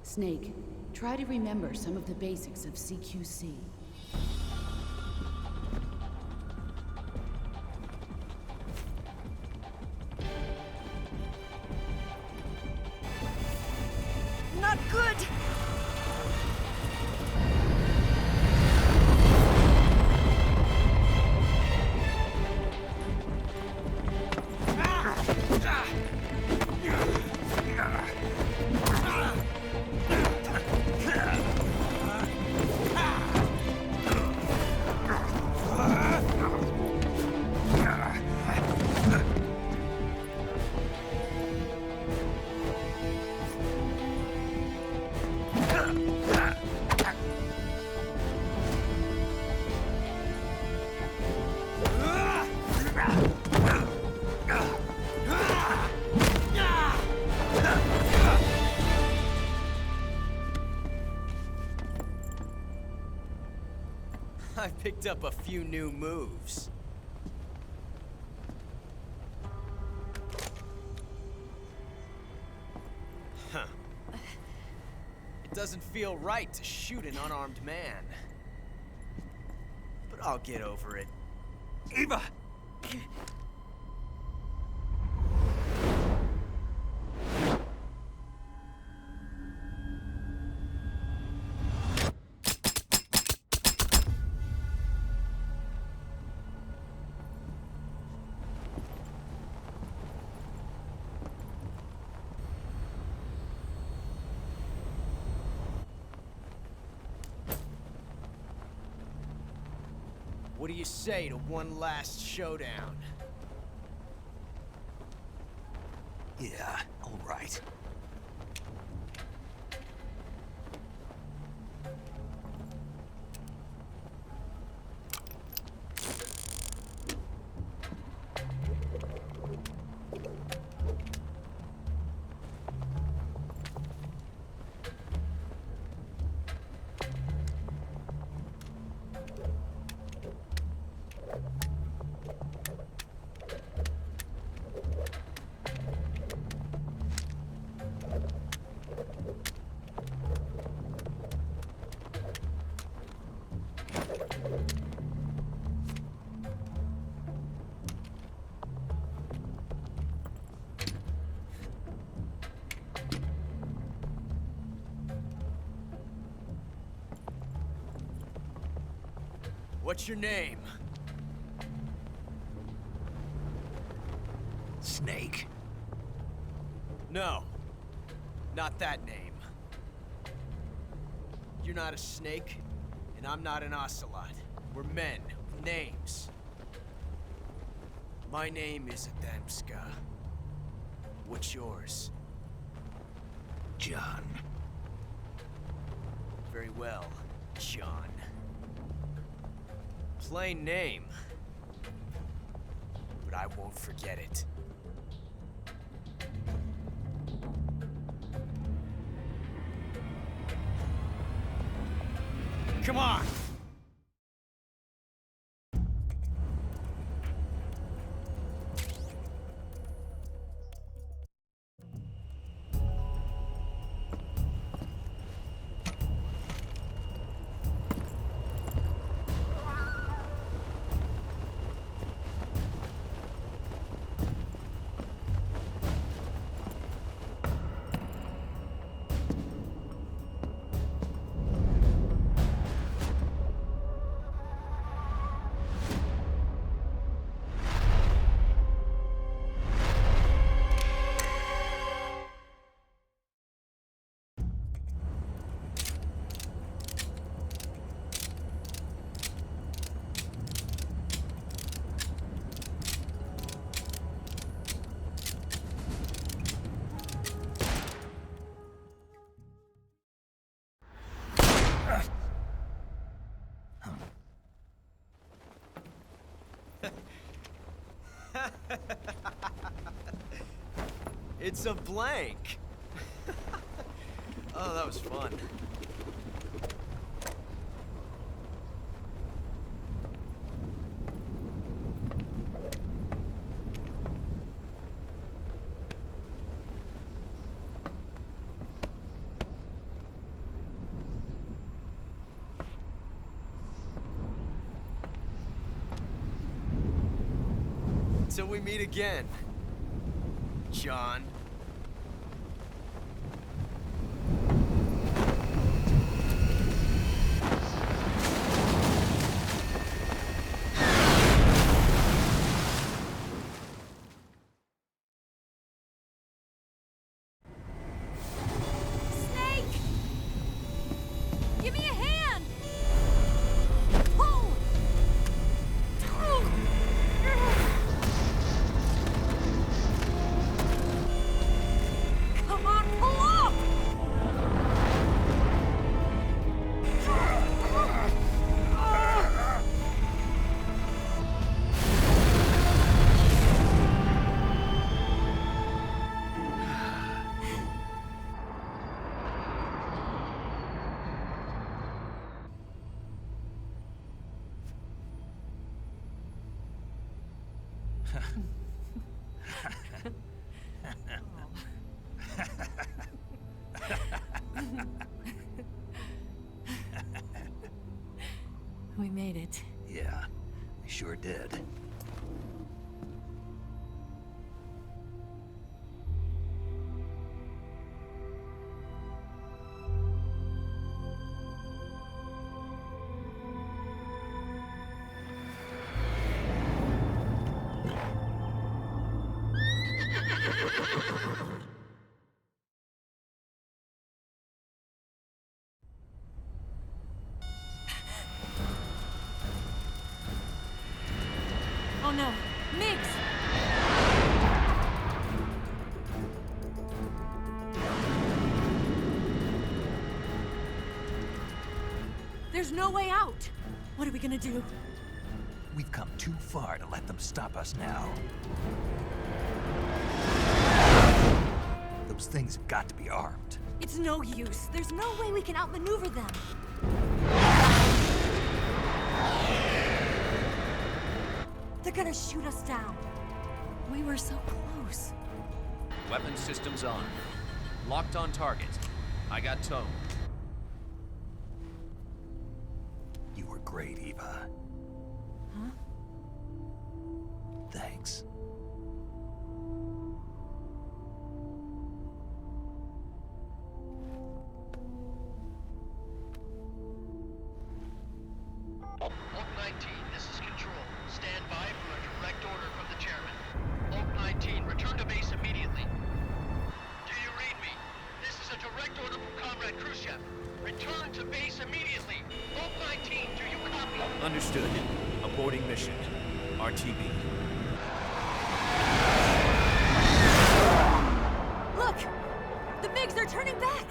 Snake, try to remember some of the basics of CQC. Not good! I picked up a few new moves. Huh. It doesn't feel right to shoot an unarmed man. But I'll get over it. Eva! What do you say to one last showdown? Yeah, all right. What's your name? Snake. No. Not that name. You're not a snake, and I'm not an ocelot. We're men with names. My name is Adamska. What's yours? John. Very well, John. Plain name. But I won't forget it. Come on! It's a blank. Oh, that was fun. Until we meet again, John. Snake! Give me a hand! Pull! Come on, pull up! We made it. Yeah, we sure did. Oh no, Mix! There's no way out! What are we gonna do? We've come too far to let them stop us now. Those things have got to be armed. It's no use. There's no way we can outmaneuver them. They're gonna shoot us down. We were so close. Weapon systems on. Locked on target. I got tone. You were great, Eva. Huh? Thanks. Oak 19, this is Control. Stand by for a direct order from the chairman. Oak 19, return to base immediately. Do you read me? This is a direct order from Comrade Khrushchev. Return to base immediately. Oak 19, do you copy? Understood. Aborting mission. RTB. Look! The MiGs are turning back!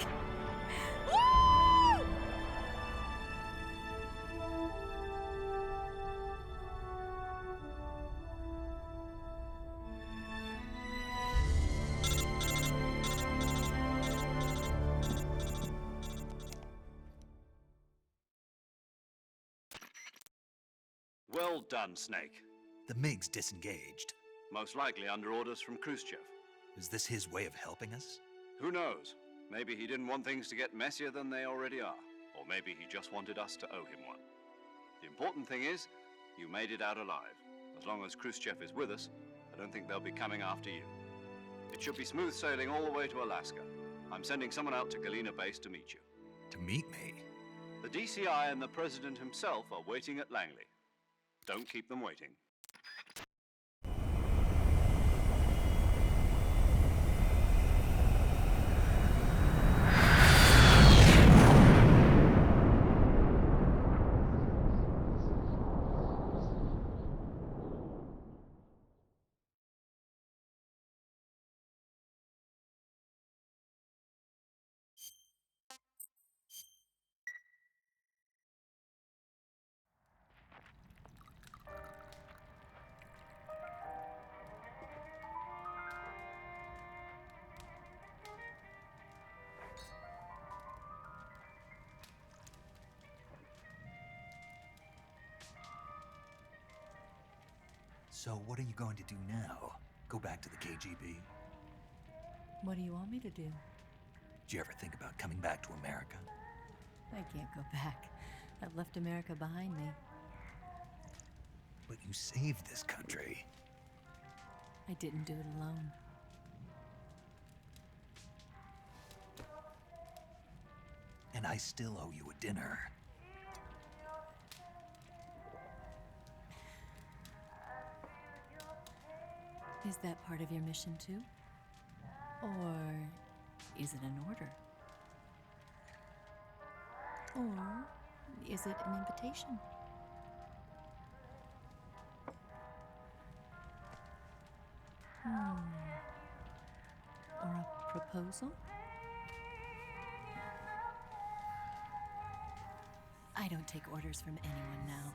Woo! Well done, Snake. The MiG's disengaged. Most likely under orders from Khrushchev. Is this his way of helping us? Who knows? Maybe he didn't want things to get messier than they already are. Or maybe he just wanted us to owe him one. The important thing is, you made it out alive. As long as Khrushchev is with us, I don't think they'll be coming after you. It should be smooth sailing all the way to Alaska. I'm sending someone out to Galena Base to meet you. To meet me? The DCI and the President himself are waiting at Langley. Don't keep them waiting. So what are you going to do now? Go back to the KGB? What do you want me to do? Did you ever think about coming back to America? I can't go back. I've left America behind me. But you saved this country. I didn't do it alone. And I still owe you a dinner. Is that part of your mission too? Or is it an order? Or is it an invitation? Or a proposal? I don't take orders from anyone now.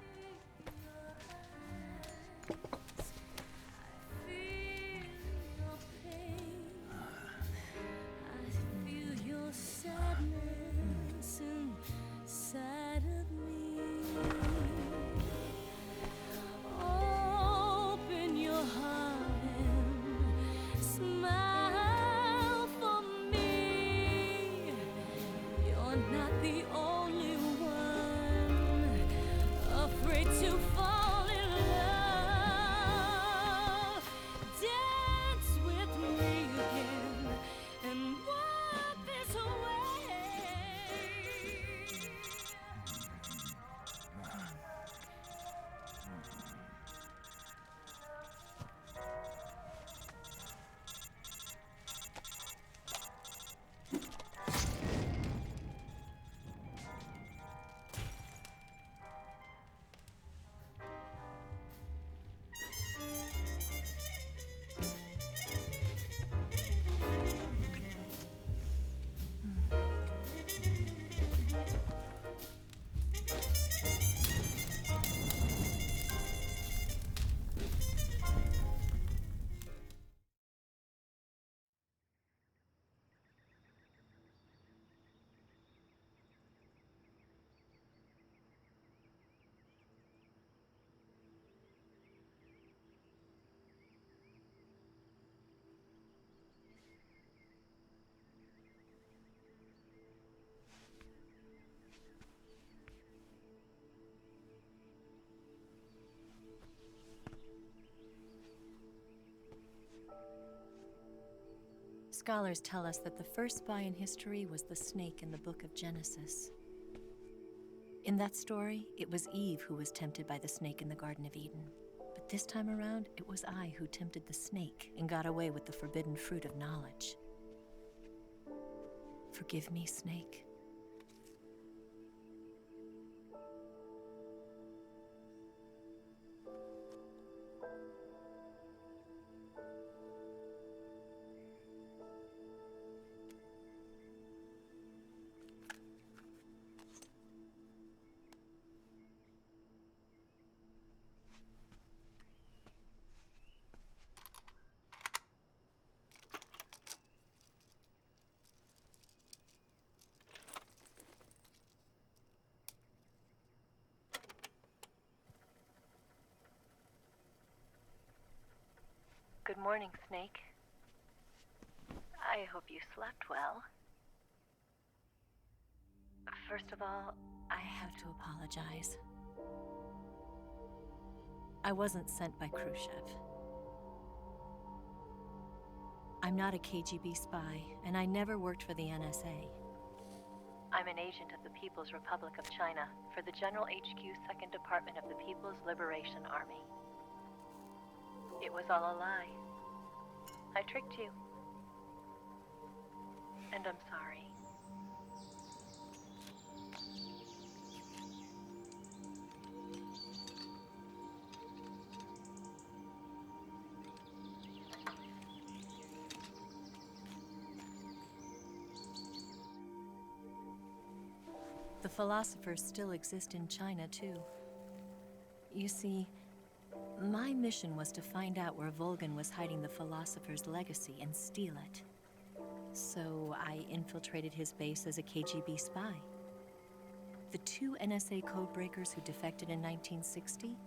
Scholars tell us that the first spy in history was the snake in the book of Genesis. In that story, it was Eve who was tempted by the snake in the Garden of Eden. But this time around, it was I who tempted the snake and got away with the forbidden fruit of knowledge. Forgive me, snake. Good morning, Snake. I hope you slept well. First of all, I have to apologize. I wasn't sent by Khrushchev. I'm not a KGB spy, and I never worked for the NSA. I'm an agent of the People's Republic of China for the General HQ 2nd Department of the People's Liberation Army. It was all a lie. I tricked you. And I'm sorry. The philosophers still exist in China, too. You see, my mission was to find out where Volgan was hiding the philosopher's legacy and steal it. So I infiltrated his base as a KGB spy. The 2 NSA codebreakers who defected in 1960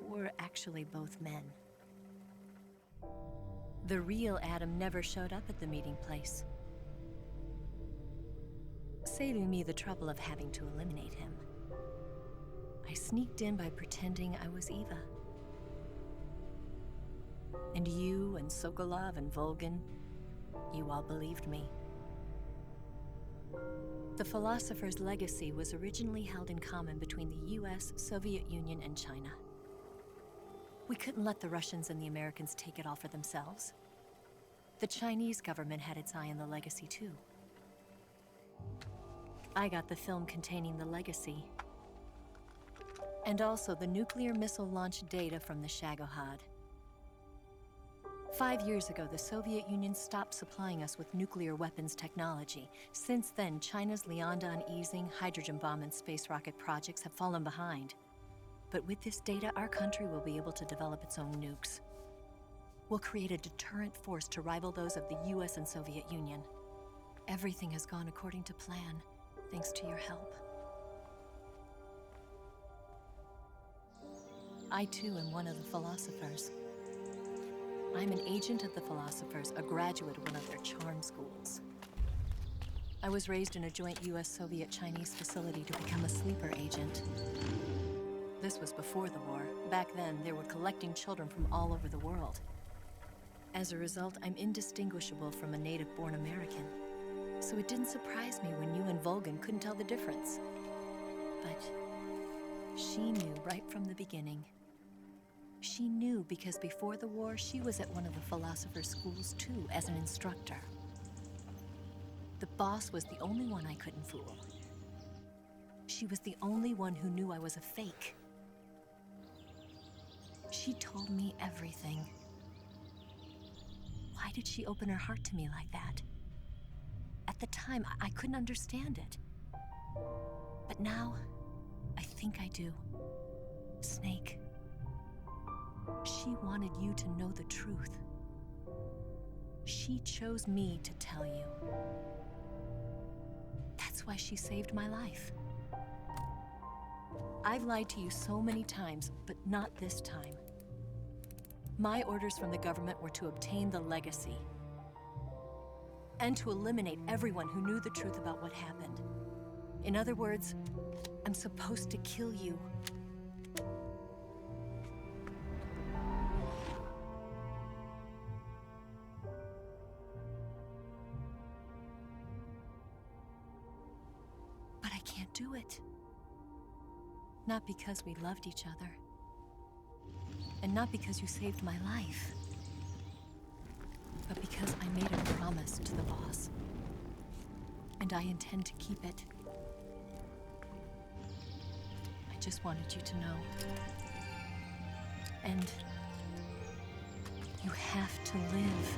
were actually both men. The real Adam never showed up at the meeting place, saving me the trouble of having to eliminate him. I sneaked in by pretending I was Eva. And you and Sokolov and Volgin, you all believed me. The philosopher's legacy was originally held in common between the US, Soviet Union, and China. We couldn't let the Russians and the Americans take it all for themselves. The Chinese government had its eye on the legacy too. I got the film containing the legacy, and also the nuclear missile launch data from the Shagohod. 5 years ago, the Soviet Union stopped supplying us with nuclear weapons technology. Since then, China's Liaodong easing, hydrogen bomb, and space rocket projects have fallen behind. But with this data, our country will be able to develop its own nukes. We'll create a deterrent force to rival those of the US and Soviet Union. Everything has gone according to plan, thanks to your help. I too am one of the philosophers. I'm an agent of the philosophers, a graduate of one of their charm schools. I was raised in a joint US-Soviet-Chinese facility to become a sleeper agent. This was before the war. Back then, they were collecting children from all over the world. As a result, I'm indistinguishable from a native-born American. So it didn't surprise me when you and Volgin couldn't tell the difference. But she knew right from the beginning. She knew because before the war, she was at one of the philosopher's schools too, as an instructor. The boss was the only one I couldn't fool. She was the only one who knew I was a fake. She told me everything. Why did she open her heart to me like that? At the time, I couldn't understand it. But now, I think I do. Snake. She wanted you to know the truth. She chose me to tell you. That's why she saved my life. I've lied to you so many times, but not this time. My orders from the government were to obtain the legacy and to eliminate everyone who knew the truth about what happened. In other words, I'm supposed to kill you. But I can't do it. Not because we loved each other. And not because you saved my life. But because I made a promise to the boss. And I intend to keep it. I just wanted you to know. And you have to live.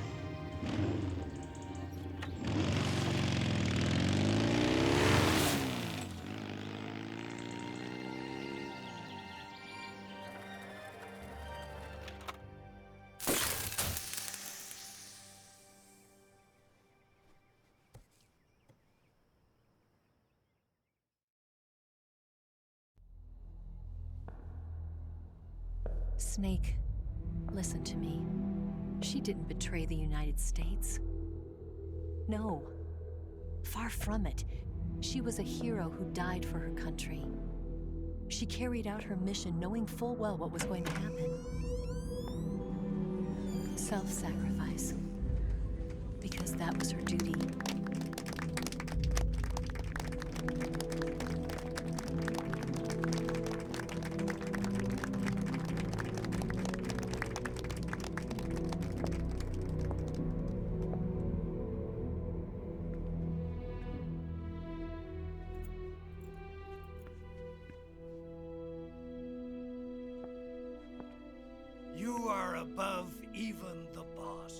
Snake, listen to me. She didn't betray the United States. No, far from it. She was a hero who died for her country. She carried out her mission knowing full well what was going to happen. Self-sacrifice. Because that was her duty. You are above even the boss.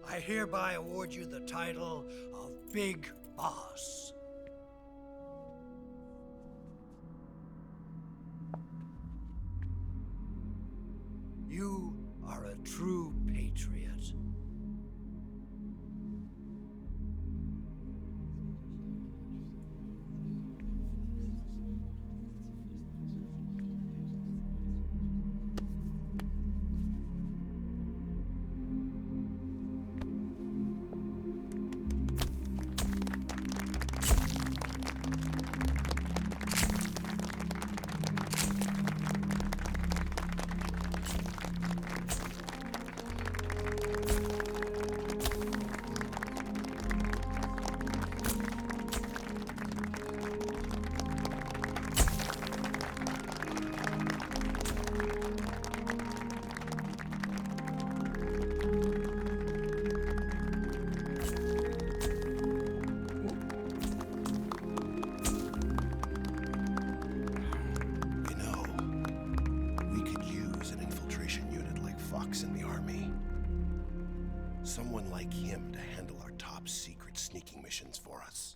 I hereby award you the title of Big Boss. You are a true patriot. him to handle our top secret sneaking missions for us.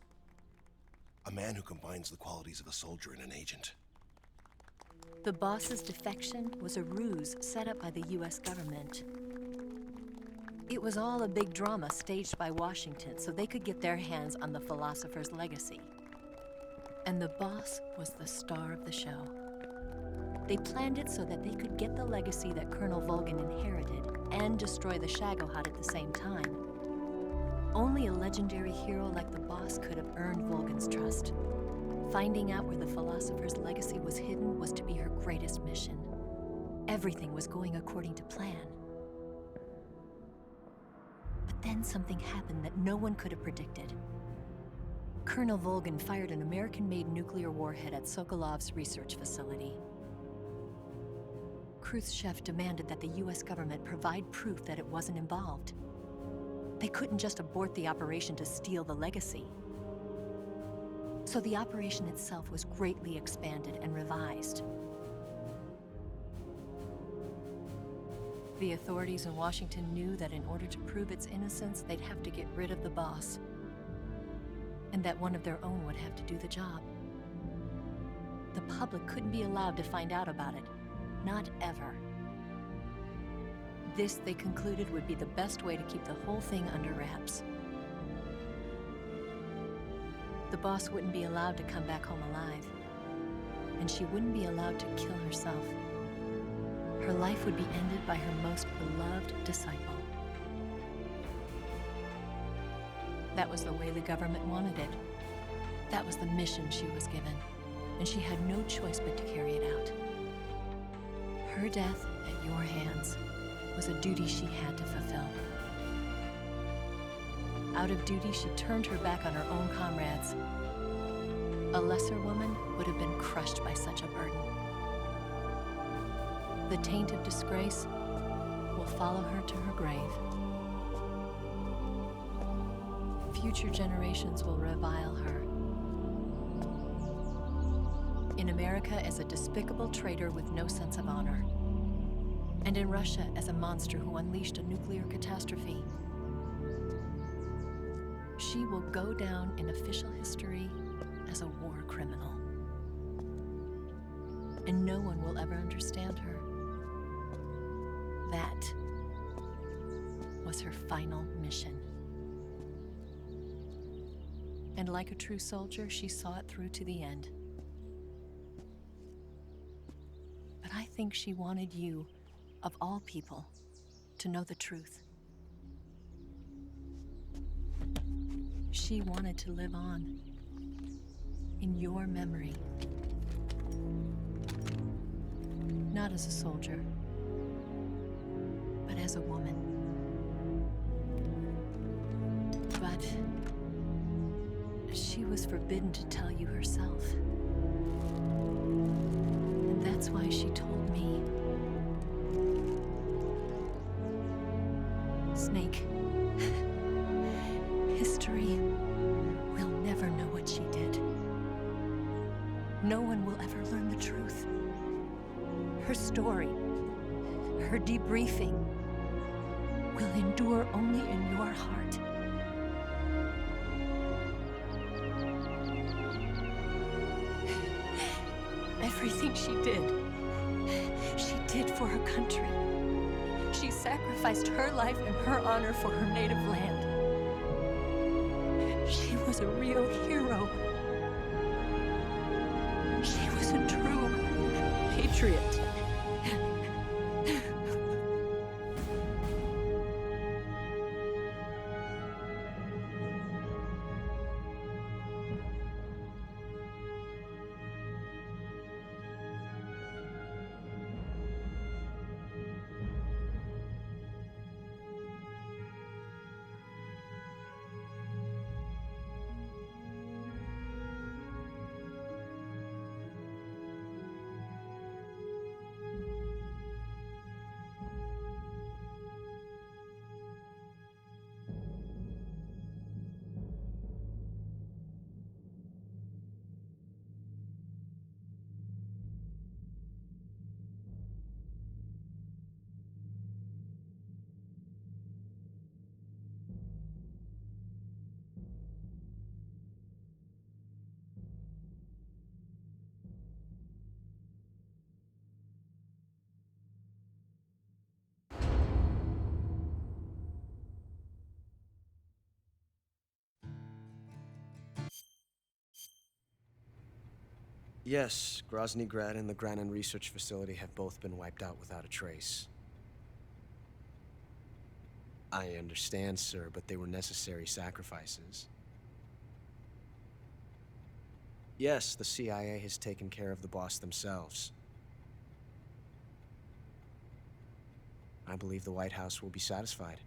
A man who combines the qualities of a soldier and an agent. The boss's defection was a ruse set up by the US government. It was all a big drama staged by Washington so they could get their hands on the philosopher's legacy. And the boss was the star of the show. They planned it so that they could get the legacy that Colonel Volgin inherited and destroy the Shagohod at the same time. Only a legendary hero like the boss could have earned Volgin's trust. Finding out where the philosopher's legacy was hidden was to be her greatest mission. Everything was going according to plan. But then something happened that no one could have predicted. Colonel Volgin fired an American-made nuclear warhead at Sokolov's research facility. Khrushchev demanded that the US government provide proof that it wasn't involved. They couldn't just abort the operation to steal the legacy. So the operation itself was greatly expanded and revised. The authorities in Washington knew that in order to prove its innocence, they'd have to get rid of the boss, and that one of their own would have to do the job. The public couldn't be allowed to find out about it, not ever. This, they concluded, would be the best way to keep the whole thing under wraps. The boss wouldn't be allowed to come back home alive, and she wouldn't be allowed to kill herself. Her life would be ended by her most beloved disciple. That was the way the government wanted it. That was the mission she was given, and she had no choice but to carry it out. Her death at your hands was a duty she had to fulfill. Out of duty, she turned her back on her own comrades. A lesser woman would have been crushed by such a burden. The taint of disgrace will follow her to her grave. Future generations will revile her. In America as a despicable traitor with no sense of honor. And in Russia as a monster who unleashed a nuclear catastrophe. She will go down in official history as a war criminal. And no one will ever understand her. That was her final mission. And like a true soldier, she saw it through to the end. But I think she wanted you, of all people, to know the truth. She wanted to live on in your memory. Not as a soldier, but as a woman. But she was forbidden to tell you herself. And that's why she told me. Snake, history will never know what she did. No one will ever learn the truth. Her story, her debriefing, will endure only in your heart. Everything she did for her country. She sacrificed her life and her honor for her native land. She was a real hero. She was a true patriot. Yes, Grozny Grad and the Granin Research Facility have both been wiped out without a trace. I understand, sir, but they were necessary sacrifices. Yes, the CIA has taken care of the boss themselves. I believe the White House will be satisfied.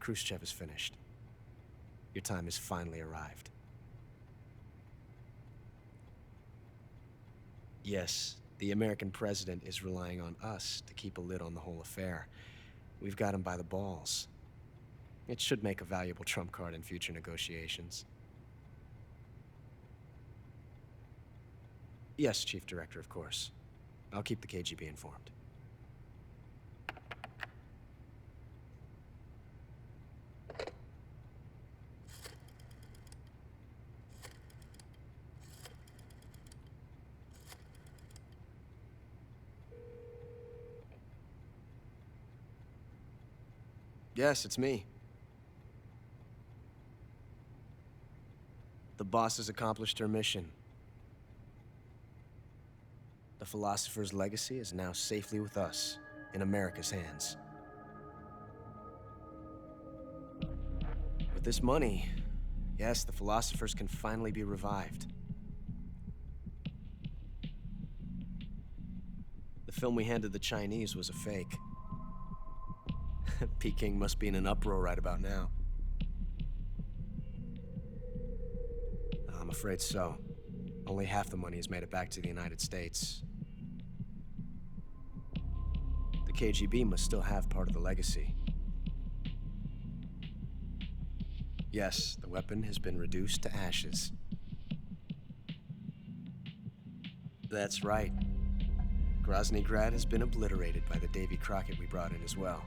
Khrushchev is finished. Your time has finally arrived. Yes, the American president is relying on us to keep a lid on the whole affair. We've got him by the balls. It should make a valuable trump card in future negotiations. Yes, Chief Director, of course. I'll keep the KGB informed. Yes, it's me. The boss has accomplished her mission. The philosopher's legacy is now safely with us, in America's hands. With this money, yes, the philosophers can finally be revived. The film we handed the Chinese was a fake. Peking must be in an uproar right about now. I'm afraid so. Only half the money has made it back to the United States. The KGB must still have part of the legacy. Yes, the weapon has been reduced to ashes. That's right. Grozny Grad has been obliterated by the Davy Crockett we brought in as well.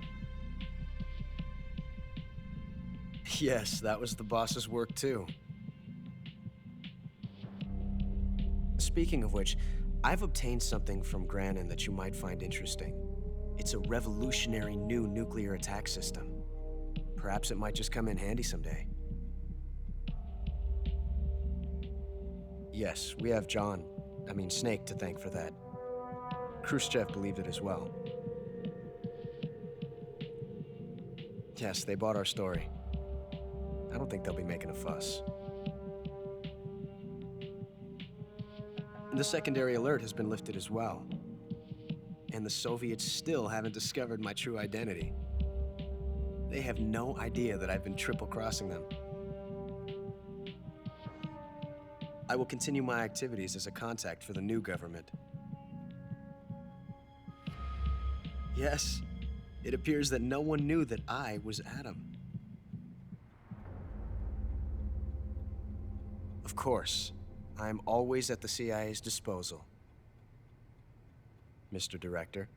Yes, that was the boss's work too. Speaking of which, I've obtained something from Granin that you might find interesting. It's a revolutionary new nuclear attack system. Perhaps it might just come in handy someday. Yes, we have Snake to thank for that. Khrushchev believed it as well. Yes, they bought our story. I don't think they'll be making a fuss. The secondary alert has been lifted as well. And the Soviets still haven't discovered my true identity. They have no idea that I've been triple-crossing them. I will continue my activities as a contact for the new government. Yes, it appears that no one knew that I was Adam. Of course, I'm always at the CIA's disposal, Mr. Director.